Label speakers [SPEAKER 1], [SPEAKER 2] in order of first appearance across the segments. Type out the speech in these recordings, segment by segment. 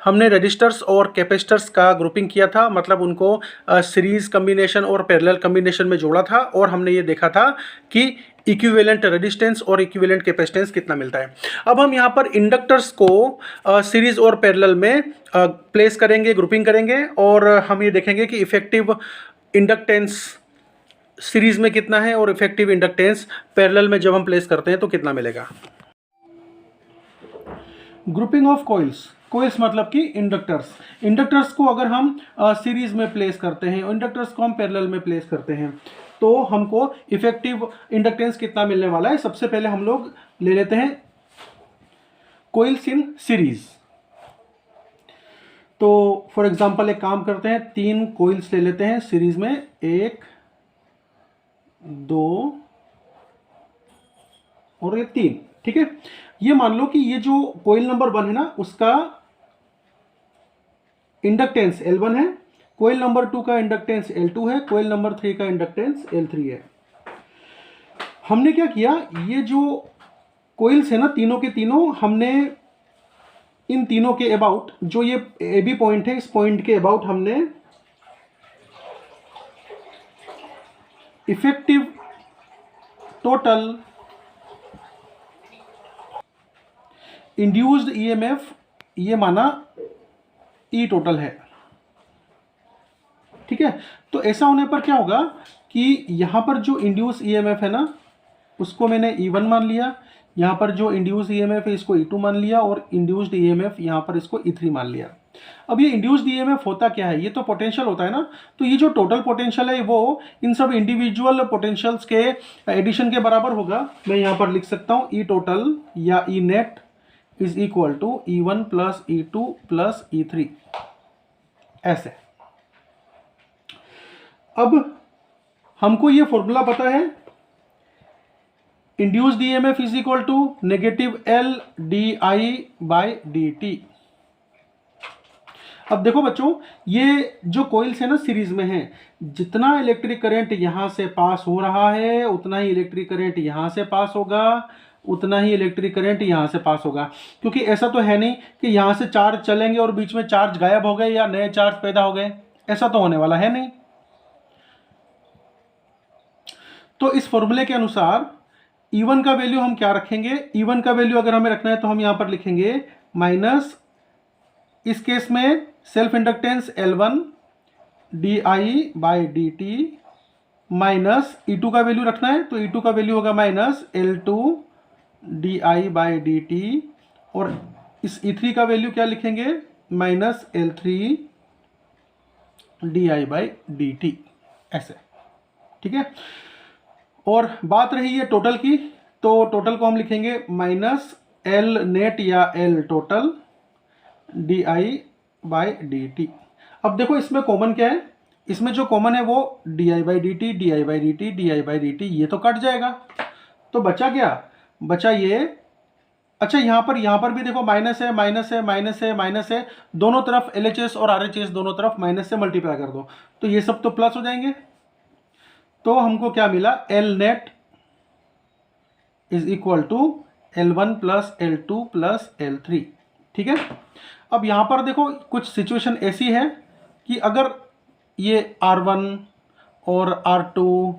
[SPEAKER 1] हमने रजिस्टर्स और कैपेसिटर्स का ग्रुपिंग किया था, मतलब उनको सीरीज कम्बिनेशन और पैरेलल कम्बिनेशन में जोड़ा था, और हमने ये देखा था कि इक्विवेलेंट रेजिस्टेंस और इक्विवेलेंट कैपेसिटेंस कितना मिलता है। अब हम यहाँ पर इंडक्टर्स को सीरीज और पैरेलल में प्लेस करेंगे, ग्रुपिंग करेंगे, और हम ये देखेंगे कि इफेक्टिव इंडक्टेंस सीरीज में कितना है और इफेक्टिव इंडक्टेंस पैरेलल में जब हम प्लेस करते हैं तो कितना मिलेगा। ग्रुपिंग ऑफ कॉइल्स, कोइल्स मतलब कि इंडक्टर्स। इंडक्टर्स को अगर हम सीरीज में प्लेस करते हैं, इंडक्टर्स को हम पैरेलल में प्लेस करते हैं, तो हमको इफेक्टिव इंडक्टेंस कितना मिलने वाला है। सबसे पहले हम लोग ले लेते हैं कोइल्स इन सीरीज। तो फॉर एग्जांपल एक काम करते हैं, 3 कोइल्स ले लेते हैं सीरीज में, 1 2 और ये 3, ठीक है। ये मान लो कि ये जो कोइल नंबर 1 है ना, उसका इंडक्टेंस L1 है, कोइल नंबर 2 का इंडक्टेंस L2 है, कोइल नंबर 3 का इंडक्टेंस L3 है। हमने क्या किया, ये जो कोइल्स है ना तीनों के तीनों, हमने इन तीनों के अबाउट, जो ये ए बी पॉइंट है, इस पॉइंट के अबाउट हमने इफेक्टिव टोटल इंड्यूस्ड ईएमएफ ये माना ई टोटल है, ठीक है। तो ऐसा होने पर क्या होगा कि यहां पर जो इंड्यूस ईएमएफ है ना, उसको मैंने E1 मान लिया, यहां पर जो इंड्यूस ईएमएफ है इसको E2 मान लिया, और इंड्यूस्ड ईएमएफ यहां पर इसको E3 मान लिया। अब ये इंड्यूस्ड ईएमएफ होता क्या है, ये तो पोटेंशियल होता है ना, तो ये जो टोटल पोटेंशियल है वो इन सब इंडिविजुअल पोटेंशियल्स के एडिशन के बराबर होगा। मैं यहां पर लिख सकता हूं ई टोटल या E net is equal to E1 plus E2 plus E3, ऐसे। अब हमको ये फॉर्मूला पता है, induced EMF is equal to negative L di/dt। अब देखो बच्चों, ये जो कोइल्स है ना सीरीज में है, जितना इलेक्ट्रिक करंट यहां से पास हो रहा है उतना ही इलेक्ट्रिक करंट यहां से पास होगा, उतना ही इलेक्ट्रिक करंट यहां से पास होगा। क्योंकि ऐसा तो है नहीं कि यहां से चार्ज चलेंगे और बीच में चार्ज गायब हो गए या नए चार्ज पैदा हो गए, ऐसा तो होने वाला है नहीं। तो इस फॉर्मूले के अनुसार E1 का वैल्यू हम क्या रखेंगे, E1 का वैल्यू अगर हमें रखना है तो हम यहां पर लिखेंगे माइनस, इस केस में self inductance L1 di/dt minus E2 का वैल्यू रखना है, तो E2 का वैल्यू होगा माइनस L2 di/dt, और इस E3 का वैल्यू क्या लिखेंगे, माइनस L3 di/dt, ऐसे, ठीक है। और बात रही है टोटल की, तो टोटल को हम लिखेंगे माइनस L नेट या L टोटल di/dt। अब देखो इसमें कॉमन क्या है, इसमें जो कॉमन है वो di/dt di/dt di/dt, ये तो कट जाएगा, तो बचा क्या, बचा ये। अच्छा यहां पर भी देखो माइनस है, माइनस है, माइनस है, माइनस है, दोनों तरफ LHS और RHS दोनों तरफ माइनस से मल्टीप्लाई कर दो, तो ये सब तो प्लस हो जाएंगे। तो हमको क्या मिला, L net is equal to L1 plus L2 plus L3, ठीक है। अब यहां पर देखो कुछ सिचुएशन ऐसी है कि अगर ये R1 और R2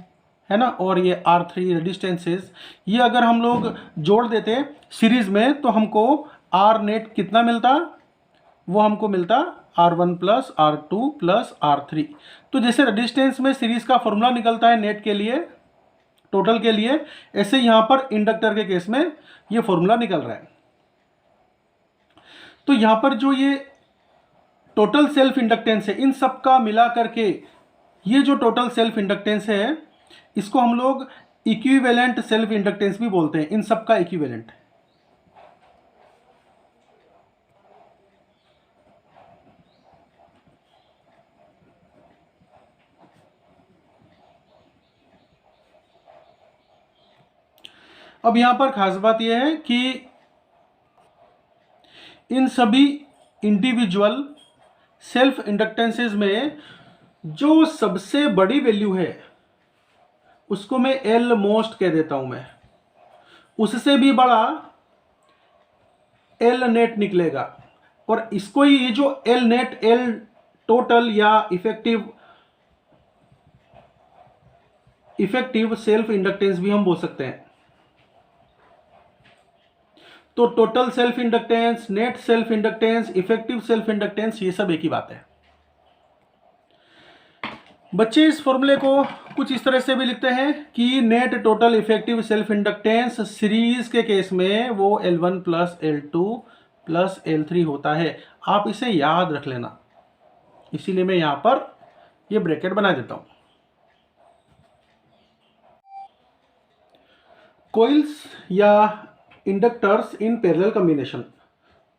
[SPEAKER 1] है ना, और ये R3 रेजिस्टेंसेस, ये अगर हम लोग जोड़ देते सीरीज में, तो हमको R नेट कितना मिलता, वो हमको मिलता R1 plus R2 plus R3। तो जैसे रेजिस्टेंस में सीरीज का फॉर्मूला निकलता है नेट के लिए, टोटल के लिए, ऐसे यहां पर इंडक्टर के केस में ये फॉर्मूला निकल रहा है। तो यहां पर जो ये टोटल सेल्फ इंडक्टेंस है, इन सब का मिला करके ये जो टोटल सेल्फ इंडक्टेंस है, इसको हम लोग इक्विवेलेंट सेल्फ इंडक्टेंस भी बोलते हैं, इन सब का इक्विवेलेंट। अब यहां पर खास बात यह है कि इन सभी इंडिविजुअल सेल्फ इंडक्टेंसेस में जो सबसे बड़ी वैल्यू है उसको मैं L मोस्ट कह देता हूं मैं, उससे भी बड़ा L नेट निकलेगा। और इसको ही ये जो एल नेट, एल टोटल या इफेक्टिव सेल्फ इंडक्टेंस भी हम बोल सकते हैं। तो total self inductance, net self inductance, effective self inductance, ये सब एक ही बात है। बच्चे इस फॉर्मूले को कुछ इस तरह से भी लिखते हैं कि net total effective self inductance series के केस में वो L1 plus L2 plus L3 होता है। आप इसे याद रख लेना, इसीलिए मैं यहां पर ये ब्रैकेट बना देता हूं। कोइल्स या इंडक्टर्स इन पैरेलल कॉम्बिनेशन,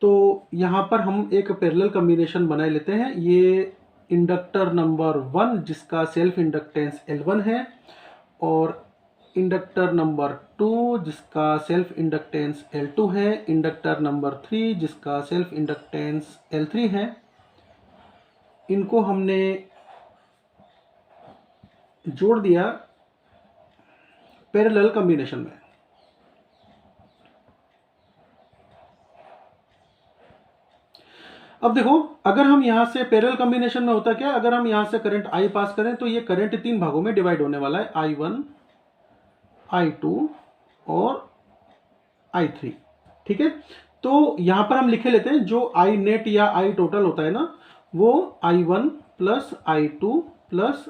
[SPEAKER 1] तो यहां पर हम एक पैरेलल कॉम्बिनेशन बना लेते हैं। ये इंडक्टर नंबर 1 जिसका सेल्फ इंडक्टेंस L1 है, और इंडक्टर नंबर 2 जिसका सेल्फ इंडक्टेंस L2 है, इंडक्टर नंबर 3 जिसका सेल्फ इंडक्टेंस L3 है। इनको हमने जोड़ दिया पैरेलल कॉम्बिनेशन में। अब देखो, अगर हम यहां से पैरेलल कॉम्बिनेशन में होता क्या, अगर हम यहां से करंट I पास करें तो ये करंट 3 भागों में डिवाइड होने वाला है, I1, I2 और I3। ठीक है, तो यहां पर हम लिखे लेते हैं जो I नेट या I टोटल होता है ना, वो I1 plus I2 plus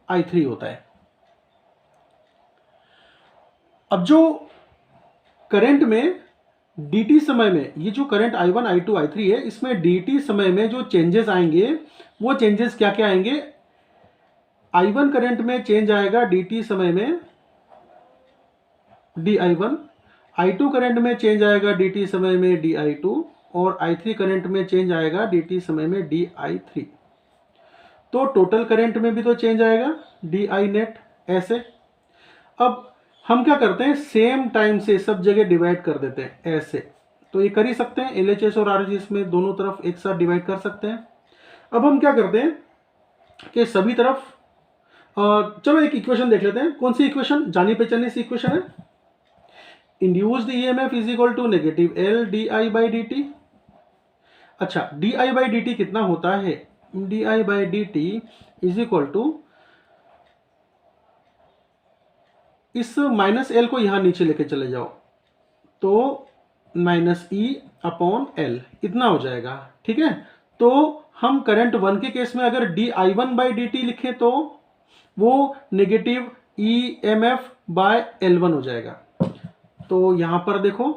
[SPEAKER 1] I3 होता है। अब जो करंट में dt समय में, ये जो करंट I1, I2, I3 है, इसमें dt समय में जो चेंजेस आएंगे वो चेंजेस क्या क्या आएंगे। I1 करंट में चेंज आएगा dt समय में di1, I2 करंट में चेंज आएगा dt समय में di2, और I3 करंट में चेंज आएगा dt समय में di3। तो टोटल करंट में भी तो चेंज आएगा di नेट ऐसे। अब हम क्या करते हैं, सेम टाइम से सब जगह डिवाइड कर देते हैं ऐसे। तो ये कर ही सकते हैं, LHS और RHS में दोनों तरफ एक साथ डिवाइड कर सकते हैं। अब हम क्या करते हैं कि सभी तरफ चलो एक इक्वेशन देख लेते हैं। कौन सी इक्वेशन, जानी पहचानी सी इक्वेशन है। Induced EMF is equal to negative L di/dt। अच्छा, di/dt कितना होता है, di/dt इज इक्वल टू, इस माइनस एल को यहां नीचे लेके चले जाओ तो माइनस E अपॉन L इतना हो जाएगा। ठीक है, तो हम करंट 1 के केस में अगर di1/dt लिखें तो वो नेगेटिव EMF बाय L1 हो जाएगा। तो यहां पर देखो,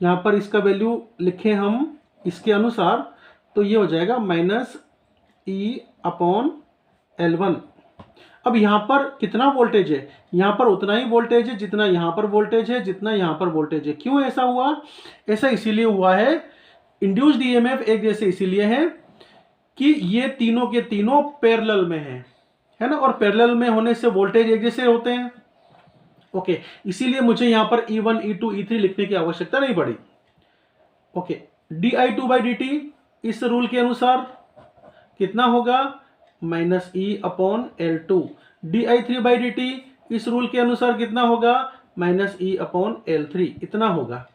[SPEAKER 1] यहां पर इसका वैल्यू लिखें हम इसके अनुसार, तो ये हो जाएगा माइनस E अपॉन L1। अब यहां पर कितना वोल्टेज है, यहां पर उतना ही वोल्टेज है जितना यहां पर वोल्टेज है, जितना यहां पर वोल्टेज है। क्यों ऐसा हुआ, ऐसा इसीलिए हुआ है, इंड्यूस्ड ईएमएफ एक जैसे इसीलिए है कि ये तीनों के तीनों पैरेलल में है ना, और पैरेलल में होने से वोल्टेज एक जैसे होते हैं। ओके, इसीलिए मुझे यहां पर E1, E2, E3 लिखने की आवश्यकता नहीं पड़ी। ओके, di2/dt इस रूल के अनुसार कितना होगा, minus E upon L2। di3/dt इस रूल के अनुसार कितना होगा, माइनस E अपॉन L3 इतना होगा।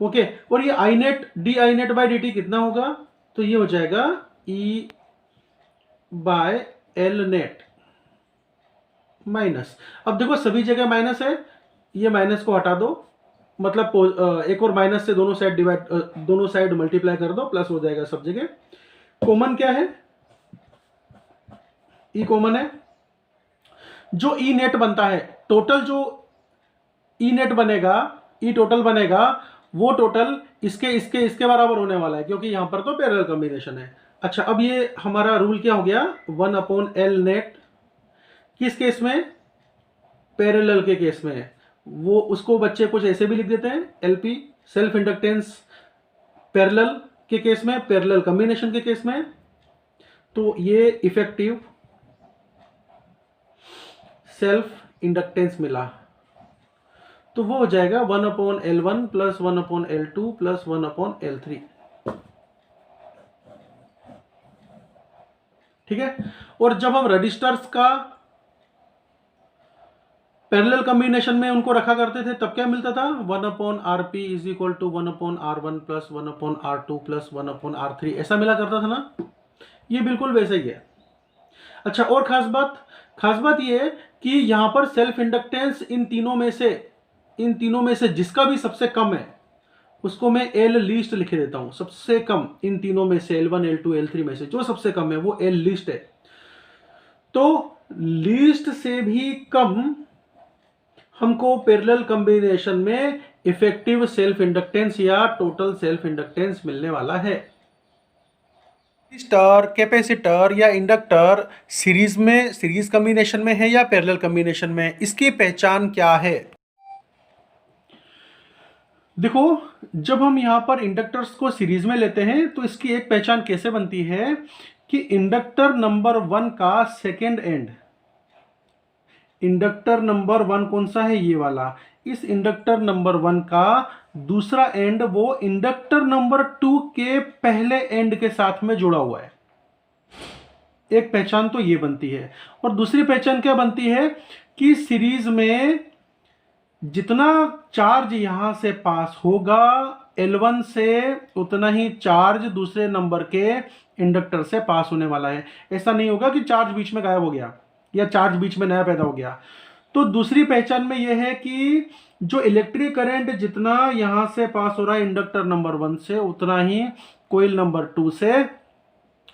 [SPEAKER 1] ओके, और ये I नेट di/dt कितना होगा, तो ये हो जाएगा E by L net minus. अब देखो सभी जगह माइनस है, ये माइनस को हटा दो, मतलब एक और माइनस से दोनों साइड डिवाइड, दोनों साइड मल्टीप्लाई कर दो, प्लस हो जाएगा सब जगह। कॉमन क्या है, ई कॉमन है। जो ई नेट बनता है, टोटल जो ई नेट बनेगा, ई टोटल बनेगा, वो टोटल इसके बराबर होने वाला है, क्योंकि यहां पर तो पैरेलल कॉम्बिनेशन है। अच्छा, अब ये हमारा रूल क्या हो गया, 1 अपॉन एल नेट, किस केस में, पैरेलल के केस में। वो उसको बच्चे कुछ ऐसे भी लिख देते हैं, एलपी सेल्फ इंडक्टेंस पैरेलल के केस में, पैरेलल कॉम्बिनेशन के केस में। तो ये इफेक्टिव सेल्फ इंडक्टेंस मिला, तो वो हो जाएगा 1 upon L1 plus 1 upon L2 plus 1 upon L3। ठीक है, और जब हम रजिस्टर्स का पैरेलल कम्बिनेशन में उनको रखा करते थे तब क्या मिलता था, 1/RP is equal to 1/R1 plus 1/R2 plus 1/R3, ऐसा मिला करता था ना। ये बिल्कुल वैसा ही है। अच्छा, और खास बात ये है कि यहां पर सेल्फ इंडक्टेंस इन तीनों में से जिसका भी सबसे कम है उसको मैं एल लीस्ट लिख देता हूं। सबसे कम इन तीनों में से L1 L2 L3 में से जो सबसे कम है वो एल लीस्ट है। तो लीस्ट से भी कम हमको पैरेलल कॉम्बिनेशन में इफेक्टिव सेल्फ इंडक्टेंस या टोटल सेल्फ इंडक्टेंस मिलने वाला है। रजिस्टर, कैपेसिटर या इंडक्टर सीरीज कॉम्बिनेशन में है या पैरेलल कॉम्बिनेशन में, इसकी पहचान क्या है? देखो, जब हम यहां पर इंडक्टर्स को सीरीज में लेते हैं तो इसकी एक पहचान कैसे बनती है कि इंडक्टर नंबर 1 का सेकेंड एंड, इंडक्टर नंबर 1 कौन सा है, ये वाला, इस इंडक्टर नंबर 1 का दूसरा एंड वो इंडक्टर नंबर 2 के पहले एंड के साथ में जुड़ा हुआ है। एक पहचान तो ये बनती है। और दूसरी पहचान क्या बनती है कि सीरीज में जितना चार्ज यहां से पास होगा L1 से उतना ही चार्ज दूसरे नंबर के इंडक्टर से पास होने वाला है। ऐसा नहीं होगा कि चार्ज बीच में गायब हो गया या चार्ज बीच में नया पैदा हो गया। तो दूसरी पहचान में यह है कि जो इलेक्ट्रिक करंट जितना यहां से पास हो रहा है इंडक्टर नंबर 1 से उतना ही कोइल नंबर 2 से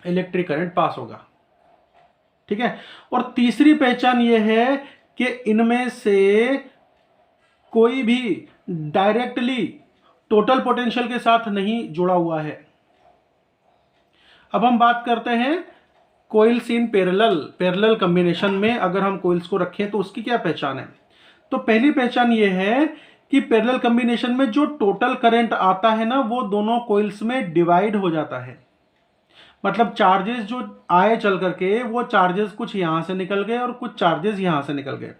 [SPEAKER 1] इलेक्ट्रिक करंट पास होगा। ठीक है। और तीसरी पहचान यह है कि इनमें से कोई भी डायरेक्टली टोटल पोटेंशियल के साथ नहीं जुड़ा हुआ है। अब हम बात करते हैं कोइल्स इन पैरेलल कॉम्बिनेशन में अगर हम कोइल्स को रखें तो उसकी क्या पहचान है। तो पहली पहचान ये है कि पैरेलल कॉम्बिनेशन में जो टोटल करंट आता है ना वो दोनों कोइल्स में डिवाइड हो जाता है। मतलब चार्जेस जो आए चल करके वो चार्जेस कुछ यहां से निकल गए और कुछ चार्जेस यहां से निकल गए।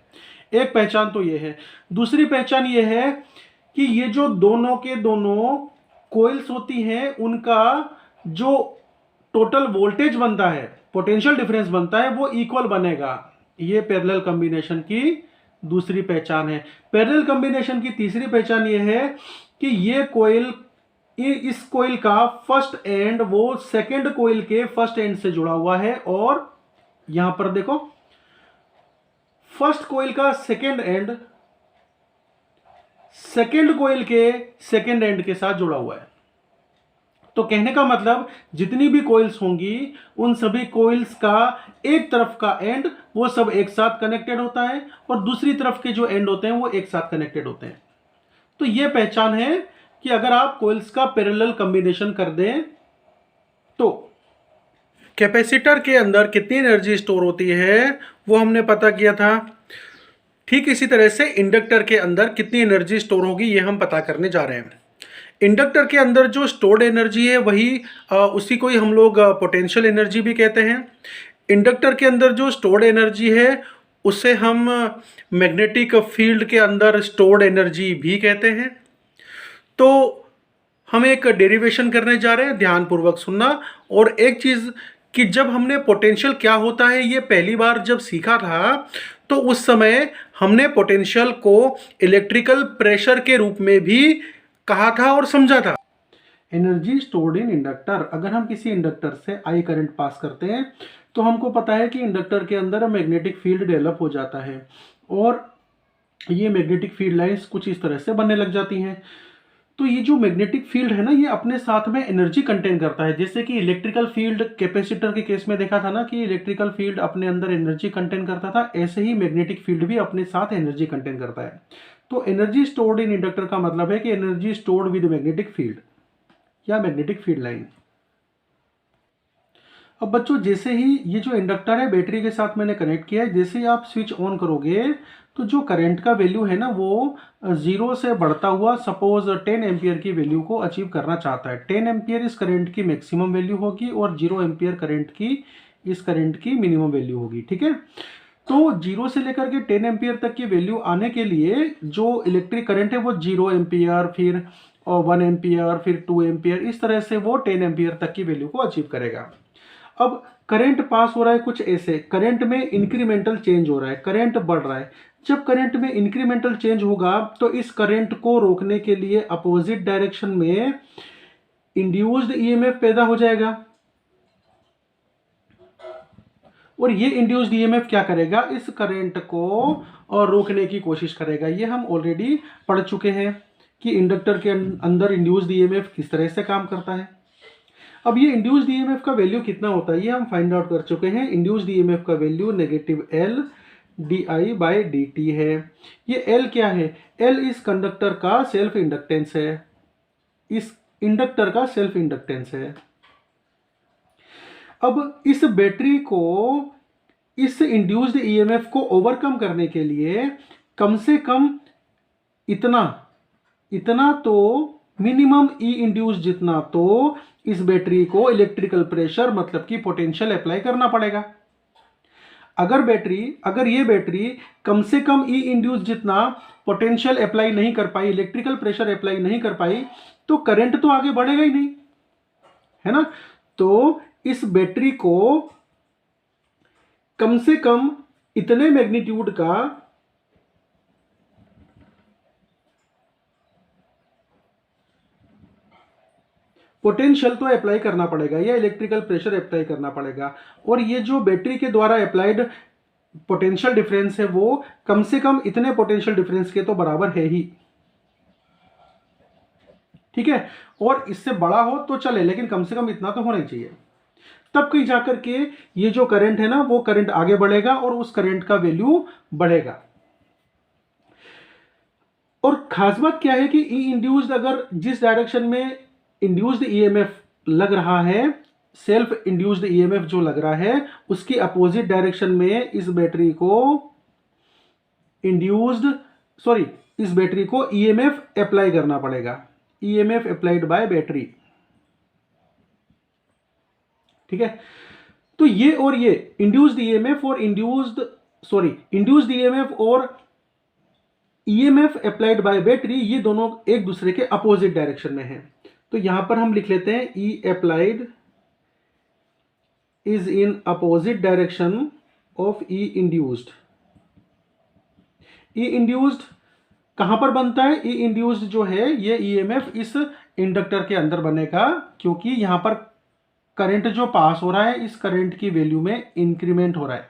[SPEAKER 1] एक पहचान तो ये है। दूसरी पहचान ये है कि ये जो दोनों के दोनों कोइल्स होती हैं उनका जो टोटल वोल्टेज बनता है, पोटेंशियल डिफरेंस बनता है, वो इक्वल बनेगा। ये पैरेलल कॉम्बिनेशन की दूसरी पहचान है। पैरेलल कॉम्बिनेशन की तीसरी पहचान ये है कि ये कोइल, इस कोइल का फर्स्ट एंड वो सेकंड कोइल के फर्स्ट एंड से जुड़ा हुआ है और यहां पर देखो फर्स्ट कोइल का सेकंड एंड सेकंड कोइल के सेकंड एंड के साथ जुड़ा हुआ है। तो कहने का मतलब जितनी भी कोइल्स होंगी उन सभी कोइल्स का एक तरफ का एंड वो सब एक साथ कनेक्टेड होता है और दूसरी तरफ के जो एंड होते हैं वो एक साथ कनेक्टेड होते हैं। तो ये पहचान है कि अगर आप कोइल्स का पैरेलल कॉम्बिनेशन कर दें तो कैपेसिटर के अंदर कितनी एनर्जी स्टोर होती है वो हमने पता किया था। ठीक इसी तरह से इंडक्टर के अंदर कितनी एनर्जी स्टोर होगी ये हम पता करने जा रहे हैं। इंडक्टर के अंदर जो स्टोर्ड एनर्जी है वही उसी को ही हम लोग पोटेंशियल एनर्जी भी कहते हैं। इंडक्टर के अंदर जो स्टोर्ड एनर्जी है उसे हम मैग्नेटिक फील्ड के अंदर स्टोर्ड एनर्जी भी कहते हैं। तो हम एक डेरिवेशन करने जा रहे हैं, ध्यानपूर्वक सुनना। और एक चीज़ कि जब हमने पोटेंशियल क्या होता है ये पहली बार जब सीखा था तो उस समय हमने पोटेंशियल को इलेक्ट्रिकल प्रेशर के रूप में भी कहा था और समझा था। एनर्जी स्टोर्ड इन इंडक्टर, अगर हम किसी इंडक्टर से आई करंट पास करते हैं तो हमको पता है कि इंडक्टर के अंदर मैग्नेटिक फील्ड डेवलप हो जाता है और ये मैग्नेटिक फील्ड लाइंस कुछ इस तरह से बनने लग जाती हैं। तो ये जो मैग्नेटिक फील्ड है ना ये अपने साथ में एनर्जी कंटेन करता है। जैसे कि इलेक्ट्रिकल फील्ड कैपेसिटर के केस में देखा था ना कि इलेक्ट्रिकल फील्ड अपने अंदर एनर्जी कंटेन करता था, ऐसे ही मैग्नेटिक फील्ड भी अपने साथ एनर्जी कंटेन करता है। तो एनर्जी स्टोर्ड इन इंडक्टर का मतलब है कि energy stored with magnetic field या मैग्नेटिक फील्ड लाइन। अब बच्चों जैसे ही ये जो इंडक्टर है बैटरी के साथ मैंने कनेक्ट किया है, जैसे ही आप स्विच ऑन करोगे तो जो करंट का वैल्यू है ना वो 0 से बढ़ता हुआ सपोज 10 एम्पियर की वैल्यू को अचीव करना चाहता है। 10 एम्पियर इस करंट की मैक्सिमम वैल्यू होगी और 0 एम्पियर करंट की इस करंट की मिनिमम वैल्यू होगी। ठीक है। तो 0 से लेकर के 10 एम्पियर तक की वैल्यू आने के लिए जो इलेक्ट्रिक करंट है वो 0 एम्पियर फिर 1 एम्पियर फिर 2 एम्पियर इस तरह से वो 10 एम्पियर तक की वैल्यू को अचीव करेगा। अब करंट पास हो रहा है कुछ ऐसे, करंट में इंक्रीमेंटल चेंज हो रहा है, करंट बढ़ रहा है। जब करंट में इंक्रीमेंटल चेंज होगा तो इस करंट को रोकने के लिए अपोजिट डायरेक्शन में इंड्यूस्ड ईएमएफ पैदा हो जाएगा, और ये इंड्यूस्ड ईएमएफ क्या करेगा, इस करंट को और रोकने की कोशिश करेगा। ये हम ऑलरेडी पढ़ चुके हैं कि इंडक्टर के अंदर इंड्यूस्ड ईएमएफ किस तरह से काम करता है। अब ये इंड्यूस्ड ईएमएफ का वैल्यू कितना होता है ये हम फाइंड आउट कर चुके हैं। इंड्यूस्ड ईएमएफ का value negative L D I by D T है। ये एल क्या है, एल इस कंडक्टर का सेल्फ इंडक्टेंस है, इस इंडक्टर का सेल्फ इंडक्टेंस है। अब इस बैटरी को इस इंड्यूस्ड ईएमएफ को ओवरकम करने के लिए कम से कम इतना तो मिनिमम ई इंड्यूस जितना तो इस बैटरी को इलेक्ट्रिकल प्रेशर मतलब कि पोटेंशियल अप्लाई करना पड़ेगा। अगर ये बैटरी कम से कम ई इंड्यूस जितना पोटेंशियल अप्लाई नहीं कर पाई, इलेक्ट्रिकल प्रेशर अप्लाई नहीं कर पाई, तो करंट तो आगे बढ़ेगा ही नहीं, है ना। तो इस बैटरी को कम से कम इतने मैग्नीट्यूड का पोटेंशियल तो अप्लाई करना पड़ेगा या इलेक्ट्रिकल प्रेशर अप्लाई करना पड़ेगा, और ये जो बैटरी के द्वारा अप्लाइड पोटेंशियल डिफरेंस है वो कम से कम इतने पोटेंशियल डिफरेंस के तो बराबर है ही, ठीक है। और इससे बड़ा हो तो चले, लेकिन कम से कम इतना तो होना ही चाहिए। तब कहीं जाकर के ये जो करंट है ना वो करंट आगे बढ़ेगा और उस करंट का वैल्यू बढ़ेगा। और खास बात क्या है कि ई इंड्यूस्ड अगर जिस डायरेक्शन में इंड्यूस्ड ईएमएफ लग रहा है, सेल्फ इंड्यूस्ड ईएमएफ जो लग रहा है उसकी अपोजिट डायरेक्शन में इस बैटरी को ईएमएफ अप्लाई करना पड़ेगा, ईएमएफ अप्लाइड बाय बैटरी, ठीक है। तो ये और ये इंड्यूस्ड ईएमएफ और ईएमएफ अप्लाइड बाय बैटरी ये दोनों एक दूसरे के अपोजिट डायरेक्शन में हैं। तो यहां पर हम लिख लेते हैं E applied is in opposite direction of E induced. E induced कहां पर बनता है, ई इंड्यूस्ड जो है ये ईएमएफ इस इंडक्टर के अंदर बनेगा, क्योंकि यहां पर करंट जो पास हो रहा है इस करंट की वैल्यू में इंक्रीमेंट हो रहा है।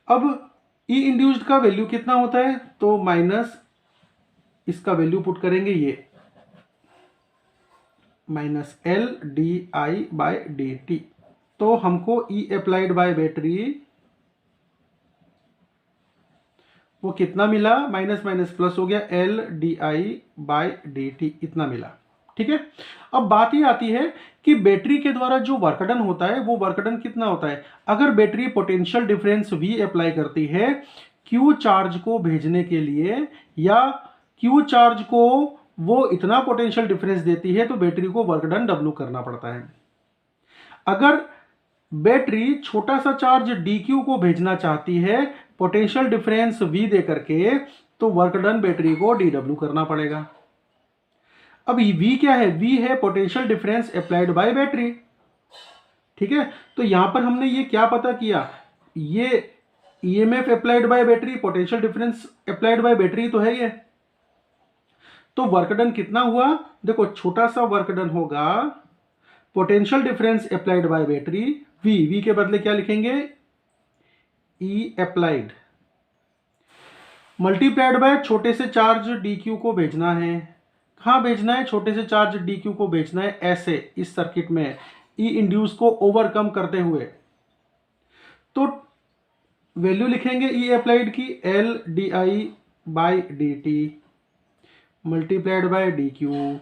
[SPEAKER 1] अब ई इंड्यूस्ड का वैल्यू कितना होता है, तो माइनस इसका वैल्यू पुट करेंगे, ये minus L D I by D T. तो हमको ई अप्लाइड बाय बैटरी वो कितना मिला, माइनस माइनस प्लस हो गया, L D I by D T इतना मिला, ठीक है। अब बात ये आती है कि बैटरी के द्वारा जो वर्क डन होता है वो वर्क डन कितना होता है। अगर battery potential difference V apply करती है Q चार्ज को भेजने के लिए, या Q चार्ज को वो इतना पोटेंशियल डिफरेंस देती है तो बैटरी को वर्क डन W करना पड़ता है। अगर बैटरी छोटा सा चार्ज dQ को भेजना चाहती है पोटेंशियल डिफरेंस V दे करके, तो वर्क डन बैटरी को dW करना पड़ेगा। अब V क्या है, V है potential difference applied by battery, ठीक है। तो यहां पर हमने ये क्या पता किया, ये EMF applied by battery, potential difference applied by battery तो है ये। तो वर्क डन कितना हुआ, देखो छोटा सा वर्क डन होगा potential difference applied by battery, V के बदले क्या लिखेंगे, ई अप्लाइड मल्टीप्लाइड बाय छोटे से चार्ज dQ को भेजना है, कहाँ भेजना है, छोटे से चार्ज dQ को भेजना है ऐसे इस सर्किट में ई इंड्यूस को ओवरकम करते हुए। तो वैल्यू लिखेंगे ई अप्लाइड की L D I by D T multiplied by D Q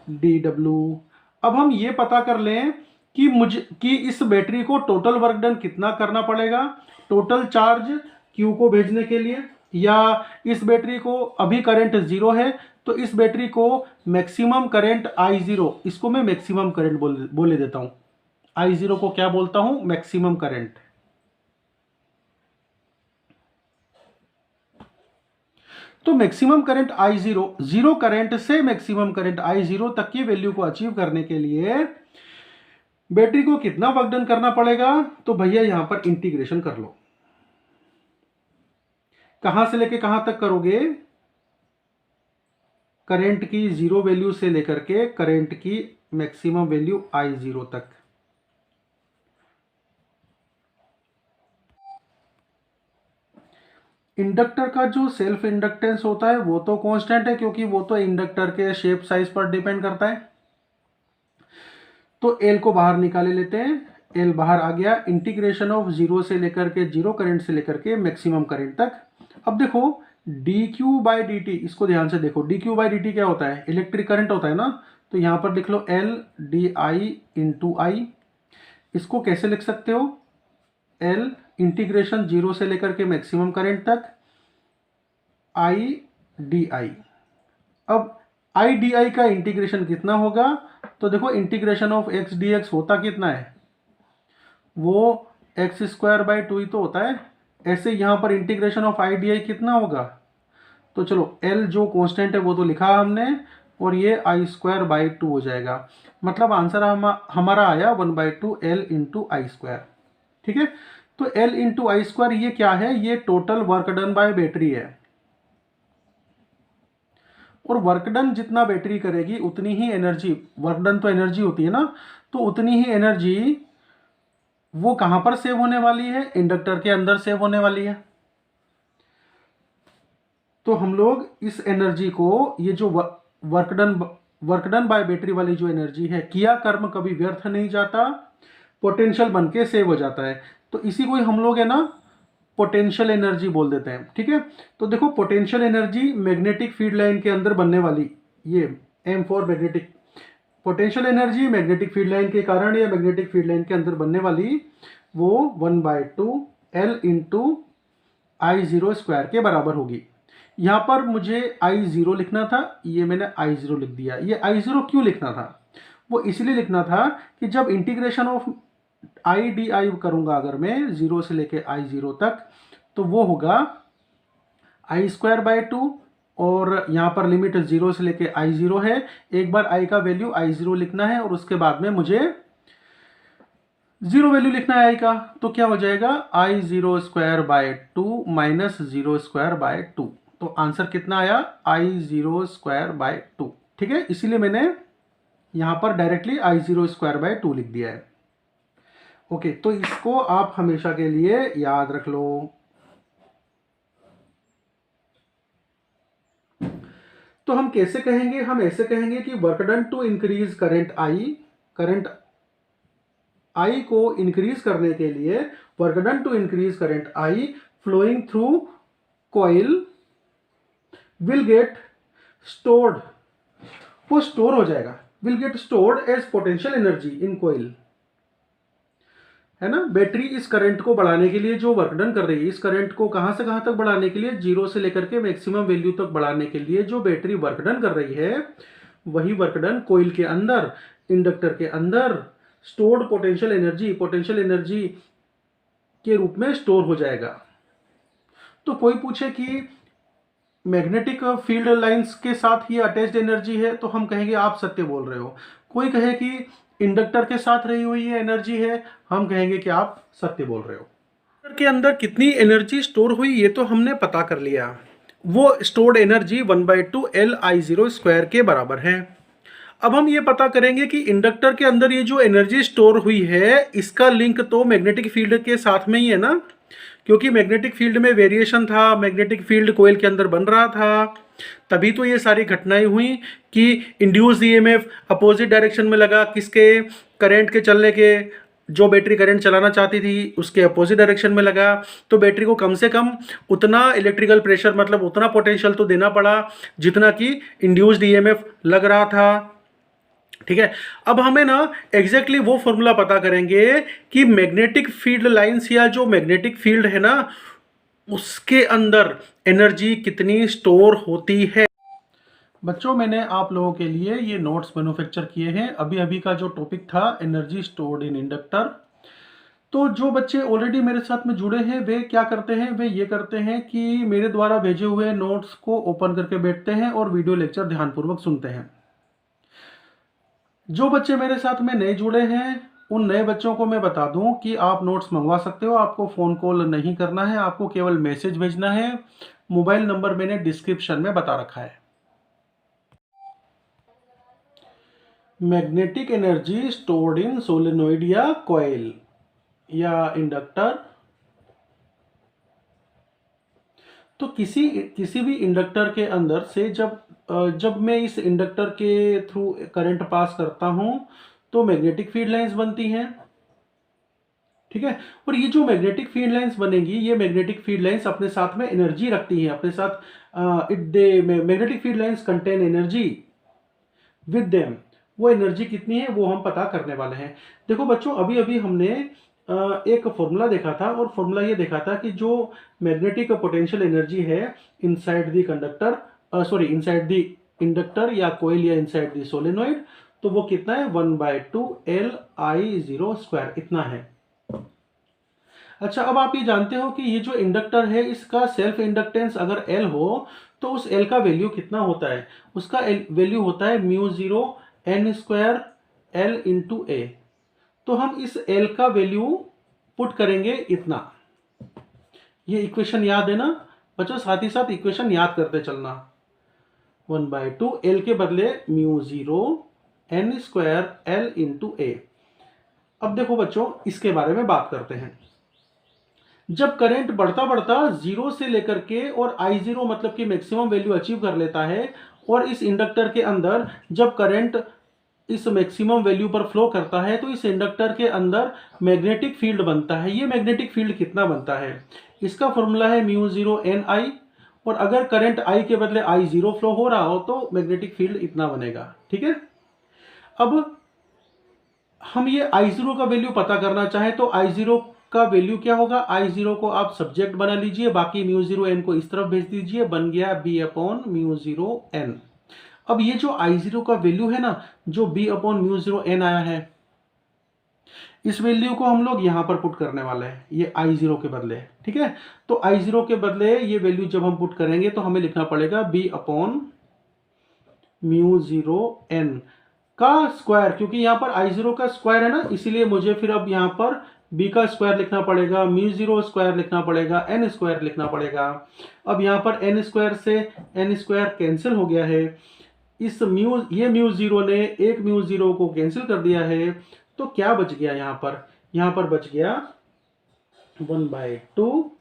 [SPEAKER 1] D W. अब हम ये पता कर लें कि इस बैटरी को टोटल वर्क डन कितना करना पड़ेगा, टोटल चार्ज Q को भेजने के लिए, या इस बैटरी को अभी करंट 0 है तो इस बैटरी को मैक्सिमम करंट I0, इसको मैं मैक्सिमम करंट बोले देता हूं, I0 को क्या बोलता हूं, मैक्सिमम करंट। तो maximum current I0, zero current से मैक्सिमम करंट I0 तक की वैल्यू को अचीव करने के लिए बैटरी को कितना वर्क डन करना पड़ेगा, तो भैया यहां पर इंटीग्रेशन कर लो। कहां से लेके कहां तक करोगे, करंट की जीरो वैल्यू से लेकर के करंट की मैक्सिमम वैल्यू I0 तक। इंडक्टर का जो सेल्फ इंडक्टेंस होता है वो तो कांस्टेंट है, क्योंकि वो तो इंडक्टर के शेप साइज पर डिपेंड करता है। तो एल को बाहर निकाले लेते हैं, एल बाहर आ गया। इंटीग्रेशन ऑफ जीरो से लेकर के जीरो करंट से लेकर के मैक्सिमम करंट तक। अब देखो D Q by D T, इसको ध्यान से देखो, D Q by D T क्या होता है, इलेक्ट्रिक करंट होता है ना। तो यहां पर लिख लो एल डी आई इंटू आई। इसको कैसे लिख सकते हो, एल इंटीग्रेशन जीरो से लेकर के मैक्सिमम करंट तक आई डी आई। अब आई डी आई का इंटीग्रेशन कितना होगा, तो देखो integration of x D x होता कितना है, वो एक्स स्क्वायर बाई टू ही तो होता है। ऐसे यहां पर integration of I D I कितना होगा, तो चलो एल जो कांस्टेंट है वो तो लिखा हमने, और ये आई स्क्वायर बाई टू हो जाएगा। मतलब आंसर हमारा आया 1/2 एल इंटू आई स्क्वायर। ठीक है, तो एल इंटू आई स्क्वायर ये क्या है, ये total work done by battery है। और वर्क डन जितना बैटरी करेगी उतनी ही एनर्जी, वर्क डन तो एनर्जी होती है ना, तो उतनी ही एनर्जी वो कहां पर सेव होने वाली है, इंडक्टर के अंदर सेव होने वाली है। तो हम लोग इस एनर्जी को, ये जो वर्क डन बाय बैटरी वाली जो एनर्जी है, किया कर्म कभी व्यर्थ नहीं जाता, पोटेंशियल बन के सेव हो जाता है। तो इसी को हम लोग है ना पोटेंशियल एनर्जी बोल देते हैं। ठीक है, तो देखो potential energy magnetic field line के अंदर बनने वाली, ये M for magnetic, potential energy magnetic field line के कारण या मैग्नेटिक फील्ड लाइन के अंदर बनने वाली, वो 1/2 एल इंटू आई जीरो स्क्वायर के बराबर होगी। यहां पर मुझे I0 लिखना था, ये मैंने I0 लिख दिया। ये I0 क्यों लिखना था, वो इसलिए लिखना था कि जब integration of I D I करूंगा अगर मैं जीरो से लेके I0 तक, तो वो होगा आई स्क्वायर बाय टू, और यहां पर लिमिट जीरो से लेके I0 है। एक बार I का वैल्यू I0 लिखना है और उसके बाद में मुझे जीरो वैल्यू लिखना है I का, तो क्या हो जाएगा I0 square by two minus zero square by two. तो आंसर कितना आया, I0 स्क्वायर बाय टू। ठीक है, इसीलिए मैंने यहां पर directly I0 square by two लिख दिया है। ओके, तो इसको आप हमेशा के लिए याद रख लो। तो हम कैसे कहेंगे, हम ऐसे कहेंगे कि work done to increase current I, current I को इंक्रीज करने के लिए, work done to increase current I flowing through coil will get stored, वो स्टोर हो जाएगा, will get stored as potential energy in coil, है ना। बैटरी इस करंट को बढ़ाने के लिए जो वर्क डन कर रही है, इस करंट को कहां से कहां तक बढ़ाने के लिए, जीरो से लेकर के मैक्सिमम वैल्यू तक बढ़ाने के लिए जो बैटरी वर्क डन कर रही है, वही वर्क डन कॉइल के अंदर, इंडक्टर के अंदर स्टोर्ड पोटेंशियल एनर्जी के रूप में स्टोर हो जाएगा। तो कोई पूछे कि मैग्नेटिक फील्ड लाइंस के साथ ही अटैच्ड एनर्जी है, तो हम कहेंगे आप सत्य बोल रहे हो। कोई कहे कि इंडक्टर के साथ रही हुई है एनर्जी है, हम कहेंगे कि आप सत्य बोल रहे हो। इंडक्टर के अंदर कितनी एनर्जी स्टोर हुई ये तो हमने पता कर लिया, वो stored energy 1/2 L I0 square के बराबर है। अब हम ये पता करेंगे कि इंडक्टर के अंदर ये जो एनर्जी स्टोर हुई है, इसका लिंक तो मैग्नेटिक फील्ड के साथ में ही है ना, क्योंकि मैग्नेटिक फील्ड में वेरिएशन था, मैग्नेटिक फील्ड कोयल के अंदर बन रहा था, तभी तो ये सारी घटनाएं हुई कि इंड्यूस ईएमएफ अपोजिट डायरेक्शन में लगा, किसके, करंट के चलने के, जो बैटरी करंट चलाना चाहती थी उसके अपोजिट डायरेक्शन में लगा। तो बैटरी को कम से कम उतना इलेक्ट्रिकल प्रेशर, मतलब उतना पोटेंशियल तो देना पड़ा जितना कि इंड्यूस्ड ईएमएफ लग रहा था। ठीक है, अब हमें ना एग्जैक्टली वो फॉर्मूला पता करेंगे कि मैग्नेटिक फील्ड लाइंस या जो मैग्नेटिक फील्ड है ना, उसके अंदर एनर्जी कितनी स्टोर होती है। बच्चों, मैंने आप लोगों के लिए ये नोट्स मैन्युफैक्चर किए हैं। अभी अभी का जो टॉपिक था एनर्जी स्टोर्ड इन इंडक्टर, तो जो बच्चे ऑलरेडी मेरे साथ में जुड़े हैं वे क्या करते हैं, वे ये करते हैं कि मेरे द्वारा भेजे हुए नोट्स को ओपन करके बैठते हैं और वीडियो लेक्चर ध्यानपूर्वक सुनते हैं। जो बच्चे मेरे साथ में नए जुड़े हैं उन नए बच्चों को मैं बता दूं कि आप नोट्स मंगवा सकते हो, आपको फ़ोन कॉल नहीं करना है, आपको केवल मैसेज भेजना है। मोबाइल नंबर मैंने डिस्क्रिप्शन में बता रखा है। Magnetic energy stored in solenoid या कॉइल या इंडक्टर। तो किसी किसी भी इंडक्टर के अंदर से जब मैं इस इंडक्टर के थ्रू करंट पास करता हूं तो मैग्नेटिक फील्ड लाइंस बनती हैं, ठीक है। और ये जो मैग्नेटिक फील्ड लाइंस बनेगी, ये मैग्नेटिक फील्ड लाइंस अपने साथ में एनर्जी रखती हैं अपने साथ। Magnetic field lines contain energy with them. वो एनर्जी कितनी है वो हम पता करने वाले हैं। देखो बच्चों, अभी अभी हमने एक फॉर्मूला देखा था, और फॉर्मूला ये देखा था कि जो मैग्नेटिक पोटेंशियल एनर्जी है inside the conductor, sorry inside the inductor या कोइल या इनसाइड द सोलेनोइड, तो वो कितना है 1/2 LI0² इतना है। अच्छा, अब आप ये जानते हो कि ये जो इंडक्टर है इसका सेल्फ इंडक्टेंस अगर L हो तो उस L का वैल्यू कितना होता है? उसका वैल्यू होता है μ0 n² L इंटू ए। तो हम इस L का वैल्यू पुट करेंगे इतना। ये इक्वेशन याद है ना बच्चों? साथ ही साथ इक्वेशन याद करते चलना। 1/2 L के बदले μ0 n² L इंटू ए। अब देखो बच्चों, इसके बारे में बात करते हैं। जब करंट बढ़ता बढ़ता जीरो से लेकर के और I0 मतलब कि मैक्सिमम वैल्यू अचीव कर लेता है, और इस इंडक्टर के अंदर जब करंट इस मैक्सिमम वैल्यू पर फ्लो करता है तो इस इंडक्टर के अंदर मैग्नेटिक फील्ड बनता है। ये मैग्नेटिक फील्ड कितना बनता है? इसका फॉर्मूला है μ0 NI, और अगर करंट I के बदले I0 फ्लो हो रहा हो तो मैग्नेटिक फील्ड इतना बनेगा, ठीक है। अब हम ये I0 का वैल्यू पता करना चाहें तो I0 का वैल्यू क्या होगा? I0 को आप सब्जेक्ट बना लीजिए, बाकी μ0 n को इस तरफ भेज दीजिए, बन गया B/μ0 n। अब ये जो I0 का वैल्यू है ना, जो B/μ0 n आया है, इस वैल्यू को हम लोग यहां पर पुट करने वाले हैं, ये I0 के बदले, ठीक है। तो I0 के बदले ये वैल्यू जब हम पुट करेंगे तो हमें लिखना पड़ेगा B/μ0 n का स्क्वायर, क्योंकि यहां पर I0 का स्क्वायर है ना, इसीलिए मुझे फिर अब यहां पर b का स्क्वायर लिखना पड़ेगा, μ0² लिखना पड़ेगा, n² लिखना पड़ेगा। अब यहाँ पर n² से n² कैंसिल हो गया है। इस ये μ0 ने एक μ0 को कैंसिल कर दिया है, तो क्या बच गया यहाँ पर? यहाँ पर बच गया 1/2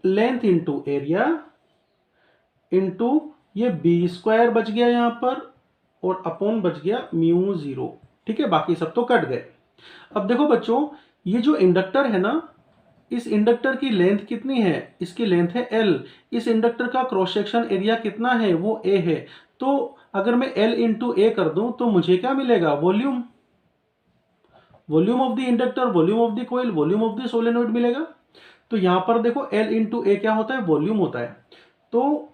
[SPEAKER 1] लेंथ इंटू एरिया इंटू ये b² बच गया यहाँ पर, और अपॉन बच गया μ0, ठीक है। बाकी सब तो कट गए। अब देखो बच्चों, ये जो इंडक्टर है ना, इस इंडक्टर की लेंथ कितनी है? इसकी लेंथ है L। इस इंडक्टर का क्रॉस सेक्शन एरिया कितना है? वो A है। तो अगर मैं L इंटू ए कर दूं तो मुझे क्या मिलेगा? Volume. Volume of the inductor, volume of the coil, volume of the solenoid मिलेगा। तो यहां पर देखो L इंटू ए क्या होता है? वॉल्यूम होता है। तो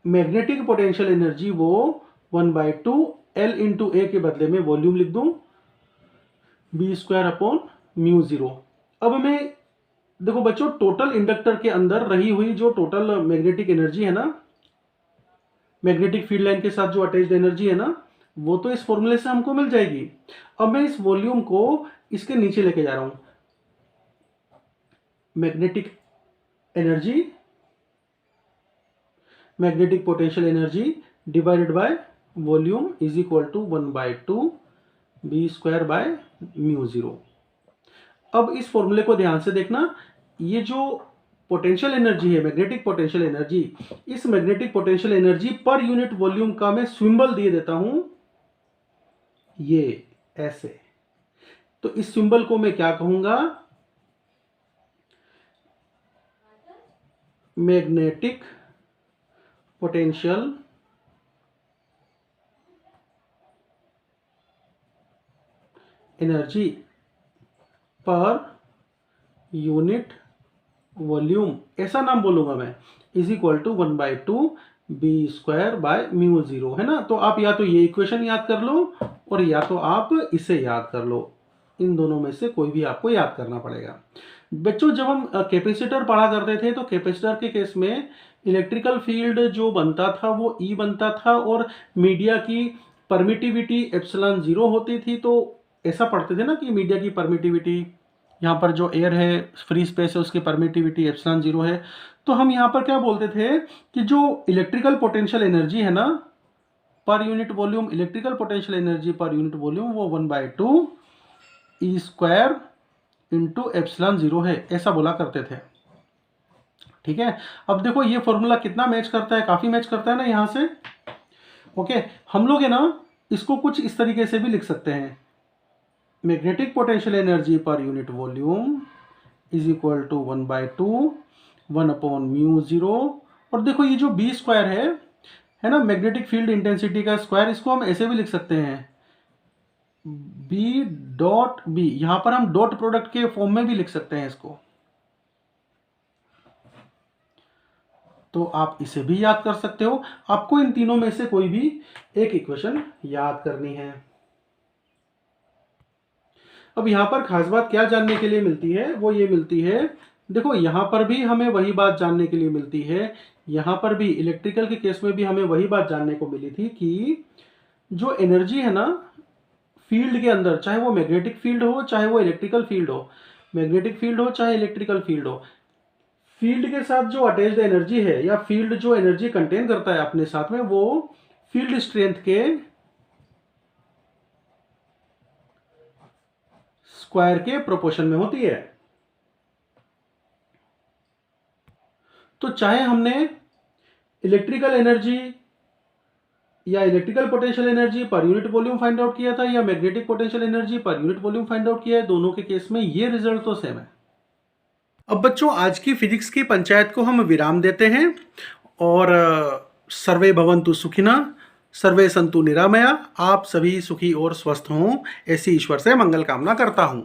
[SPEAKER 1] मैग्नेटिक पोटेंशियल एनर्जी वो 1/2 L इंटू ए के बदले में वॉल्यूम लिख दूं B²/μ0। अब मैं देखो बच्चों, टोटल इंडक्टर के अंदर रही हुई जो टोटल मैग्नेटिक एनर्जी है ना, मैग्नेटिक फील्ड लाइन के साथ जो अटैच्ड एनर्जी है ना, वो तो इस फॉर्मूले से हमको मिल जाएगी। अब मैं इस वॉल्यूम को इसके नीचे लेके जा रहा हूं। Magnetic energy, magnetic potential energy divided by volume is equal to 1/2 B²/μ0। अब इस फॉर्मूले को ध्यान से देखना। ये जो पोटेंशियल एनर्जी है, मैग्नेटिक पोटेंशियल एनर्जी, इस magnetic potential energy per unit volume का मैं सिंबल दे देता हूं, ये ऐसे। तो इस सिंबल को मैं क्या कहूंगा? Magnetic potential energy per unit volume, ऐसा नाम बोलूंगा मैं, इज इक्वल टू 1/2 B²/μ0, है ना। तो आप या तो ये इक्वेशन याद कर लो और या तो आप इसे याद कर लो। इन दोनों में से कोई भी आपको याद करना पड़ेगा। बच्चों, जब हम कैपेसिटर पढ़ा करते थे तो कैपेसिटर के केस में इलेक्ट्रिकल फील्ड जो बनता था वो ई बनता था और मीडिया की परमिटिविटी एप्सिलॉन 0 होती थी। तो ऐसा पढ़ते थे ना कि मीडिया की परमिटिविटी, यहाँ पर जो एयर है, फ्री स्पेस है, उसकी परमिटिविटी एप्सिलॉन 0 है। तो हम यहाँ पर क्या बोलते थे कि जो इलेक्ट्रिकल पोटेंशियल एनर्जी है ना पर unit volume, electrical potential energy per unit volume वो 1/2 ई स्क्वायर इंटू एप्सिलॉन 0 है, ऐसा बोला करते थे। ठीक है, अब देखो ये फॉर्मूला कितना मैच करता है, काफी मैच करता है ना यहाँ से। ओके, हम लोग है ना इसको कुछ इस तरीके से भी लिख सकते हैं, magnetic potential energy per unit volume is equal to 1/2 1/μ0। और देखो ये जो बी स्क्वायर है ना, मैग्नेटिक फील्ड इंटेंसिटी का स्क्वायर, इसको हम ऐसे भी लिख सकते हैं बी डॉट बी, यहां पर हम डॉट प्रोडक्ट के फॉर्म में भी लिख सकते हैं इसको। तो आप इसे भी याद कर सकते हो। आपको इन तीनों में से कोई भी एक इक्वेशन याद करनी है। अब यहां पर खास बात क्या जानने के लिए मिलती है, वो ये मिलती है, देखो यहां पर भी हमें वही बात जानने के लिए मिलती है, यहां पर भी इलेक्ट्रिकल के केस में भी हमें वही बात जानने को मिली थी कि जो एनर्जी है ना फील्ड के अंदर, चाहे वो मैग्नेटिक फील्ड हो चाहे वो इलेक्ट्रिकल फील्ड हो, मैग्नेटिक फील्ड हो चाहे इलेक्ट्रिकल फील्ड हो, फील्ड के साथ जो अटैच्ड एनर्जी है या फील्ड जो एनर्जी कंटेन करता है अपने साथ में, वो फील्ड स्ट्रेंथ के स्क्वायर के प्रोपोर्शन में होती है। तो चाहे हमने इलेक्ट्रिकल एनर्जी या electrical potential energy per unit volume find out किया था या magnetic potential energy per unit volume find out किया है, दोनों के केस में ये रिजल्ट तो सेम है। अब बच्चों आज की फिजिक्स की पंचायत को हम विराम देते हैं और सर्वे भवन्तु सुखिनः सर्वे सन्तु निरामया, आप सभी सुखी और स्वस्थ हों, ऐसी ईश्वर से मंगल कामना करता हूं।